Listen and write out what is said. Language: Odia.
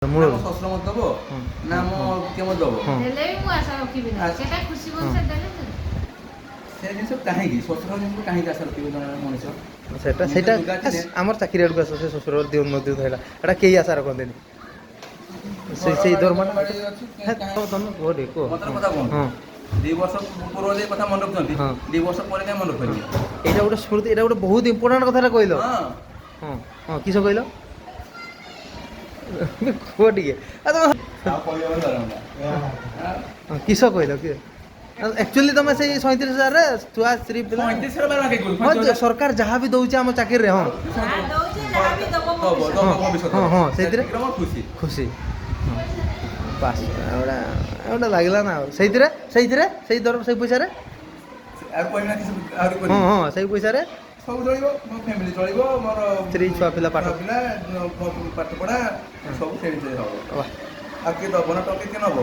ମୂଳ ଶଶୁର ମତ ଦବ ନା ମୋ କିଏ ମତ ଦବ ଦେଲେ ବି ମୁଁ ଆଶା ରଖିବି ନା ସେଟା ଖୁସି ମଣିଷ ଦେଲେ ସେ ଜିନିଷ କାହିଁକି ଶ୍ୱଶୁର ଜିନିଷ କାହିଁକି ଆଶା ରଖିବ ଜଣେ ମଣିଷ ସେଟା ସେଇଟା ଆମର ଚାକିରି ଆଡ଼କୁ ଆସ ସେ ଶ୍ୱଶୁର ଦିଅ ନ ଦିଅ ହେଲା ଏଇଟା କେହି ଆଶା ରଖନ୍ତିନି ସେଇ ଦରମାଟା ତମେ କୁହ ଟିକେ କୁହ ମତେ କଥା କୁହନ୍ତୁ ହଁ 2 ବର୍ଷ ପୂର୍ବ ଯେ କଥା ମନେ ରଖୁଛନ୍ତି ହଁ 2 ବର୍ଷ ପରେ କାଇଁ ମନେ ରଖୁଛନ୍ତି ଏଇଟା ଗୋଟେ ସ୍ମୃତି ଏଇଟା ଗୋଟେ ବହୁତ ଇମ୍ପୋର୍ଟାଣ୍ଟ କଥାଟା କହିଲ ହଁ ହଁ ହଁ କିସ କହିଲ କୁହ ଟିକେ ଆଉ କହିବାକୁ ଦରକାର କିସ କହିଲ କିଏ ଆକ୍ଚୁଆଲି ତମେ ସେଇ 37,000ରେ ଛୁଆ ସ୍ତ୍ରୀ ପିଲା 35 ବାର କାଇଁ କହିଲୁ ହଁ ଯେ ସରକାର ଯାହା ବି ଦଉଛି ଆମ ଚାକିରିରେ ହଁ ହଁ ହଁ ସେଇଥିରେ ଖୁସି ଖୁସି ବାସ୍ ଏଗୁଡ଼ା ଏଗୁଡ଼ା ଲାଗିଲା ନା ଆଉ ସେଇଥିରେ ସେଇଥିରେ ସେଇ ପଇସାରେ ଆଉ କହିନା କିଛି ଆହୁରି ହଁ କରିବି ହଁ ସେଇ ପଇସାରେ ସବୁ ଚଳିବ ମୋ ଫ୍ୟାମିଲି ଚଳିବ ମୋର ସ୍ତ୍ରୀ ଛୁଆ ପିଲା ପାଠ ପିଲା ପାଠ ପଢ଼ା ସବୁ ସେମିତି ହବ ବାଃ। ଆଉ କିଏ ଦବ ନା ଟଙ୍କା କିଏ ନବ